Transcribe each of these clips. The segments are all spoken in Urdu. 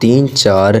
3-4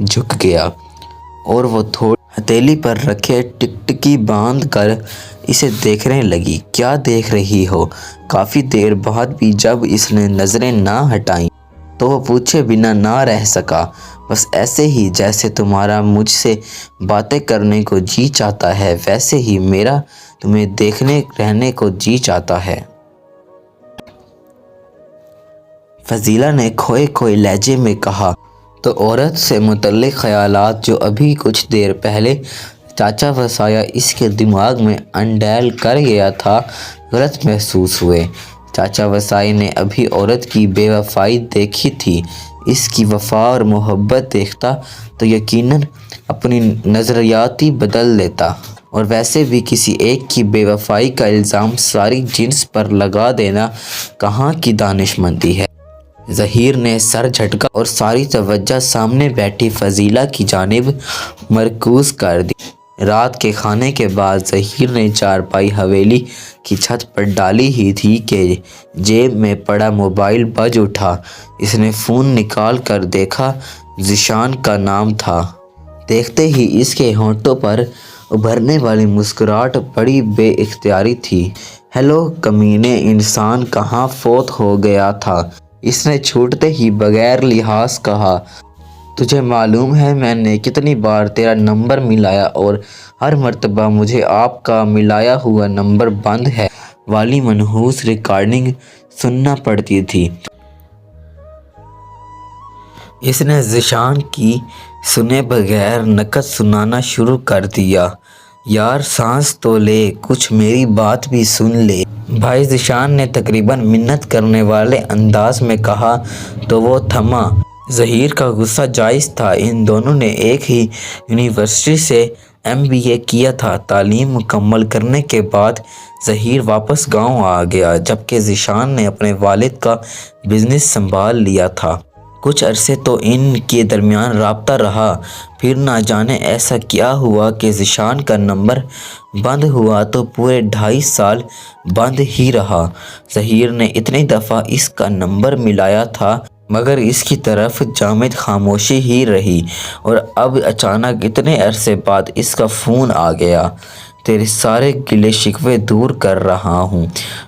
جھک گیا اور وہ تھوڑی ہتھیلی پر رکھے ٹکٹکی باندھ کر اسے دیکھنے لگی۔ کیا دیکھ رہی ہو؟ کافی دیر بعد بھی جب اس نے نظریں نہ ہٹائیں تو وہ پوچھے بنا نہ رہ سکا، بس ایسے ہی جیسے تمہارا مجھ سے باتیں کرنے کو جی چاہتا ہے ویسے ہی میرا تمہیں دیکھنے رہنے کو جی چاہتا ہے۔ فضیلہ نے کھوئے کھوئے لہجے میں کہا، تو عورت سے متعلق خیالات جو ابھی کچھ دیر پہلے چاچا وسایہ اس کے دماغ میں انڈیل کر گیا تھا غلط محسوس ہوئے۔ چاچا وسایہ نے ابھی عورت کی بے وفائی دیکھی تھی، اس کی وفا اور محبت دیکھتا تو یقیناً اپنی نظریاتی بدل لیتا، اور ویسے بھی کسی ایک کی بے وفائی کا الزام ساری جنس پر لگا دینا کہاں کی دانش مندی ہے۔ ظہیر نے سر جھٹکا اور ساری توجہ سامنے بیٹھی فضیلہ کی جانب مرکوز کر دی۔ رات کے کھانے کے بعد ظہیر نے چارپائی حویلی کی چھت پر ڈالی ہی تھی کہ جیب میں پڑا موبائل بج اٹھا۔ اس نے فون نکال کر دیکھا، ذیشان کا نام تھا۔ دیکھتے ہی اس کے ہونٹوں پر ابھرنے والی مسکراہٹ بڑی بے اختیاری تھی۔ ہیلو کمینے انسان، کہاں فوت ہو گیا تھا؟ اس نے چھوٹتے ہی بغیر لحاظ کہا، تجھے معلوم ہے میں نے کتنی بار تیرا نمبر ملایا اور ہر مرتبہ مجھے آپ کا ملایا ہوا نمبر بند ہے والی منحوس ریکارڈنگ سننا پڑتی تھی۔ اس نے ذیشان کی سنے بغیر نکت سنانا شروع کر دیا، یار سانس تو لے، کچھ میری بات بھی سن لے بھائی، ذیشان نے تقریباً منت کرنے والے انداز میں کہا تو وہ تھما۔ ظہیر کا غصہ جائز تھا، ان دونوں نے ایک ہی یونیورسٹی سے MBA کیا تھا۔ تعلیم مکمل کرنے کے بعد ظہیر واپس گاؤں آ گیا، جبکہ ذیشان نے اپنے والد کا بزنس سنبھال لیا تھا۔ کچھ عرصے تو ان کے درمیان رابطہ رہا، پھر نہ جانے ایسا کیا ہوا کہ ذیشان کا نمبر بند ہوا تو پورے 2.5 سال بند ہی رہا۔ ظہیر نے اتنی دفعہ اس کا نمبر ملایا تھا مگر اس کی طرف جامد خاموشی ہی رہی، اور اب اچانک اتنے عرصے بعد اس کا فون آ گیا۔ تیرے سارے گلے شکوے دور کر رہا ہوں،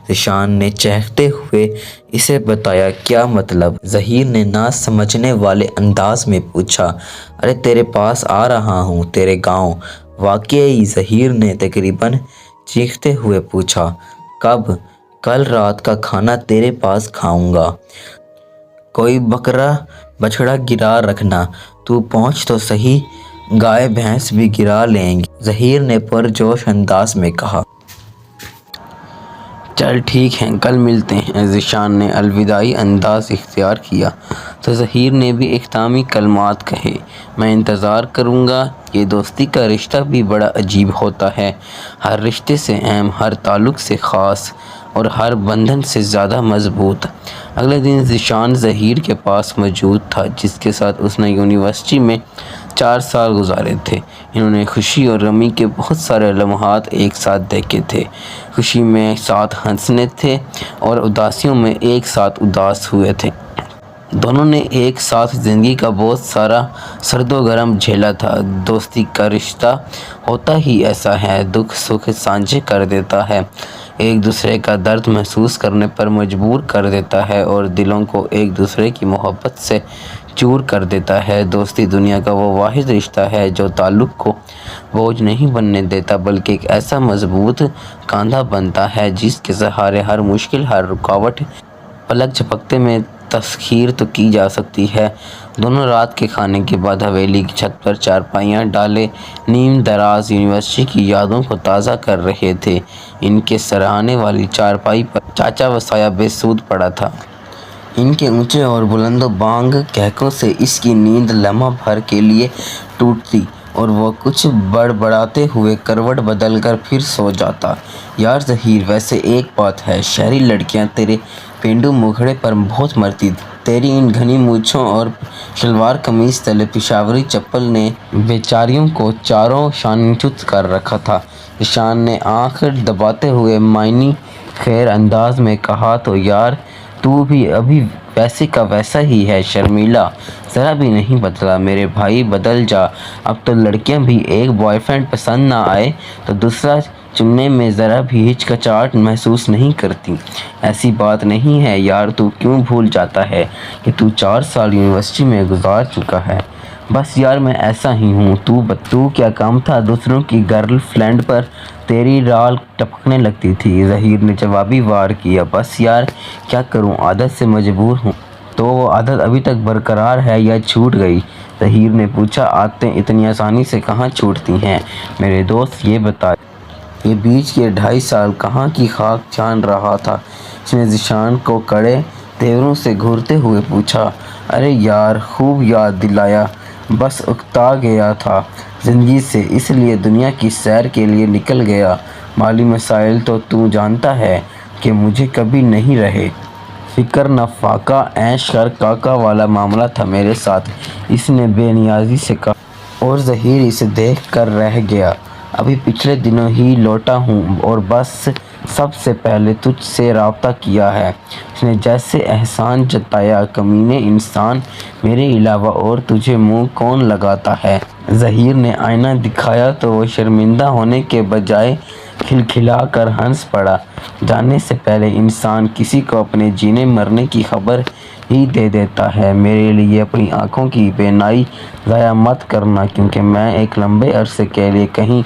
ذیشان نے چہکتے ہوئے اسے بتایا۔ کیا مطلب؟ ظہیر نے نہ سمجھنے والے انداز میں پوچھا۔ ارے تیرے پاس آ رہا ہوں، تیرے گاؤں۔ واقعی؟ ظہیر نے تقریباً چیختے ہوئے پوچھا۔ کب؟ کل رات کا کھانا تیرے پاس کھاؤں گا۔ کوئی بکرا بچھڑا گرا رکھنا، تو پہنچ تو صحیح، گائے بھینس بھی گرا لیں گے، ظہیر نے پرجوش انداز میں کہا۔ چل ٹھیک ہے، کل ملتے ہیں، ذیشان نے الوداعی انداز اختیار کیا تو ظہیر نے بھی اختتامی کلمات کہے۔ میں انتظار کروں گا۔ یہ دوستی کا رشتہ بھی بڑا عجیب ہوتا ہے، ہر رشتے سے اہم، ہر تعلق سے خاص اور ہر بندھن سے زیادہ مضبوط۔ اگلے دن ذیشان ظہیر کے پاس موجود تھا، جس کے ساتھ اس نے یونیورسٹی میں 4 سال گزارے تھے۔ انہوں نے خوشی اور غمی کے بہت سارے لمحات ایک ساتھ دیکھے تھے، خوشی میں ساتھ ہنسے تھے اور اداسیوں میں ایک ساتھ اداس ہوئے تھے۔ دونوں نے ایک ساتھ زندگی کا بہت سارا سرد و گرم جھیلا تھا۔ دوستی کا رشتہ ہوتا ہی ایسا ہے، دکھ سکھ سانجھے کر دیتا ہے، ایک دوسرے کا درد محسوس کرنے پر مجبور کر دیتا ہے اور دلوں کو ایک دوسرے کی محبت سے چور کر دیتا ہے۔ دوستی دنیا کا وہ واحد رشتہ ہے جو تعلق کو بوجھ نہیں بننے دیتا بلکہ ایک ایسا مضبوط کاندھا بنتا ہے جس کے سہارے ہر مشکل، ہر رکاوٹ پلک جھپکتے میں تسخیر تو کی جا سکتی ہے۔ دونوں رات کے کھانے کے بعد حویلی کی چھت پر چارپائیاں ڈالے نیم دراز یونیورسٹی کی یادوں کو تازہ کر رہے تھے۔ ان کے سراہنے والی چارپائی پر چاچا وسایہ بے سود پڑا تھا۔ ان کے اونچے اور بلند و بانگ کہکوں سے اس کی نیند لمحہ بھر کے لیے ٹوٹتی اور وہ کچھ بڑبڑاتے ہوئے کروٹ بدل کر پھر سو جاتا۔ یار ظہیر، ویسے ایک بات ہے، شہری لڑکیاں تیرے پینڈو مکھڑے پر بہت مرتی تھیں۔ تیری ان گھنی مونچھوں اور شلوار قمیص تلے پشاوری چپل نے بیچاریوں کو چاروں شانچت کر رکھا تھا۔ ذیشان نے آنکھ دباتے ہوئے معنی خیر انداز میں کہا، تو یار تو بھی ابھی ویسے کا ویسا ہی ہے شرمیلا، ذرا بھی نہیں بدلا۔ میرے بھائی بدل جا، اب تو لڑکیاں بھی ایک بوائے فرینڈ پسند نہ آئے تو دوسرا چننے میں ذرا بھی ہچکچاہٹ محسوس نہیں کرتی۔ ایسی بات نہیں ہے یار، تو کیوں بھول جاتا ہے کہ تو 4 سال یونیورسٹی میں گزار چکا ہے۔ بس یار میں ایسا ہی ہوں، تو کیا کام تھا دوسروں کی گرل فرینڈ پر تیری رال ٹپکنے لگتی تھی۔ ظہیر نے جوابی وار کیا۔ بس یار کیا کروں، عادت سے مجبور ہوں۔ تو وہ عادت ابھی تک برقرار ہے یا چھوٹ گئی؟ ظہیر نے پوچھا۔ عادتیں اتنی آسانی سے کہاں چھوٹتی ہیں میرے دوست، یہ بتا یہ بیچ کے 2.5 سال کہاں کی خاک چھان رہا تھا؟ اس نے ذیشان کو کڑے تیوروں سے گھورتے ہوئے پوچھا۔ ارے یار خوب یاد دلایا، بس اکتا گیا تھا زندگی سے، اس لیے دنیا کی سیر کے لیے نکل گیا۔ مالی مسائل تو جانتا ہے کہ مجھے کبھی نہیں رہے۔ فکر نہ فاقہ، عیش کر کاکا والا معاملہ تھا میرے ساتھ، اس نے بے نیازی سے کہا۔ اور ظہیر اسے دیکھ کر رہ گیا۔ ابھی پچھلے دنوں ہی لوٹا ہوں اور بس سب سے پہلے تجھ سے رابطہ کیا ہے۔ اس نے جیسے احسان جتایا۔ کمینے انسان، میرے علاوہ اور تجھے منہ کون لگاتا ہے؟ ظہیر نے آئینہ دکھایا تو وہ شرمندہ ہونے کے بجائے کھلکھلا کر ہنس پڑا۔ جانے سے پہلے انسان کسی کو اپنے جینے مرنے کی خبر ہی دے دیتا ہے۔ میرے لیے اپنی آنکھوں کی بینائی ضائع مت کرنا، کیونکہ میں ایک لمبے عرصے کے لیے کہیں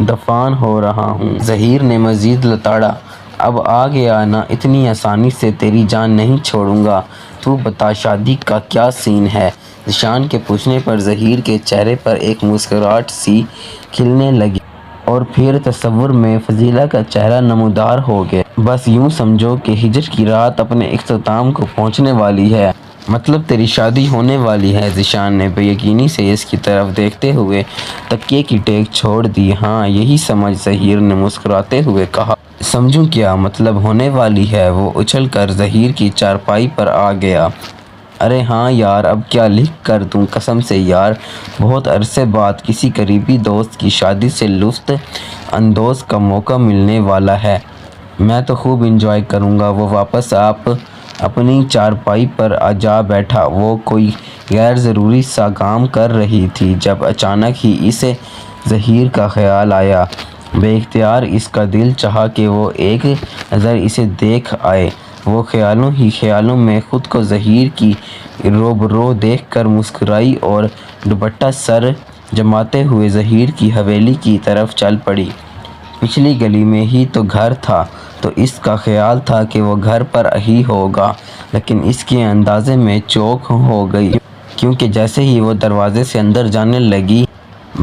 دفن ہو رہا ہوں۔ ظہیر نے مزید لتاڑا۔ اب آ گیا نا، اتنی آسانی سے تیری جان نہیں چھوڑوں گا۔ تو بتا شادی کا کیا سین ہے؟ ذیشان کے پوچھنے پر ظہیر کے چہرے پر ایک مسکراہٹ سی کھلنے لگی اور پھر تصور میں فضیلہ کا چہرہ نمودار ہو گیا۔ بس یوں سمجھو کہ ہجر کی رات اپنے اختتام کو پہنچنے والی ہے۔ مطلب تیری شادی ہونے والی ہے؟ ذیشان نے بے یقینی سے اس کی طرف دیکھتے ہوئے تکیے کی ٹیک چھوڑ دی۔ ہاں یہی سمجھ، ظہیر نے مسکراتے ہوئے کہا۔ سمجھوں کیا مطلب ہونے والی ہے؟ وہ اچھل کر ظہیر کی چارپائی پر آ گیا۔ ارے ہاں یار، اب کیا لکھ کر دوں؟ قسم سے یار، بہت عرصے بعد کسی قریبی دوست کی شادی سے لطف اندوز کا موقع ملنے والا ہے۔ میں تو خوب انجوائے کروں گا۔ وہ واپس اپنی چارپائی پر جا بیٹھا۔ وہ کوئی غیر ضروری سا کام کر رہی تھی جب اچانک ہی اسے ظہیر کا خیال آیا۔ بے اختیار اس کا دل چاہا کہ وہ ایک نظر اسے دیکھ آئے۔ وہ خیالوں ہی خیالوں میں خود کو ظہیر کی روبرو دیکھ کر مسکرائی اور دوپٹہ سر جماتے ہوئے ظہیر کی حویلی کی طرف چل پڑی۔ پچھلی گلی میں ہی تو گھر تھا، تو اس کا خیال تھا کہ وہ گھر پر ہی ہوگا، لیکن اس کے اندازے میں چوک ہو گئی، کیونکہ جیسے ہی وہ دروازے سے اندر جانے لگی،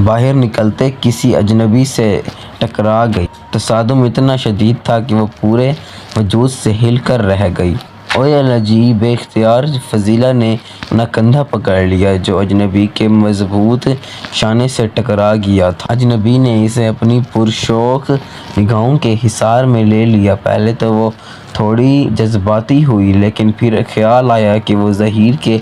باہر نکلتے کسی اجنبی سے ٹکرا گئی۔ تصادم اتنا شدید تھا کہ وہ پورے وجود سے ہل کر رہ گئی۔ اوئے اللہ جی! بے اختیار فضیلہ نے اپنا کندھا پکڑ لیا جو اجنبی کے مضبوط شانے سے ٹکرا گیا تھا۔ اجنبی نے اسے اپنی پرشوق نگاہوں کے حصار میں لے لیا۔ پہلے تو وہ تھوڑی جذباتی ہوئی، لیکن پھر خیال آیا کہ وہ ظہیر کے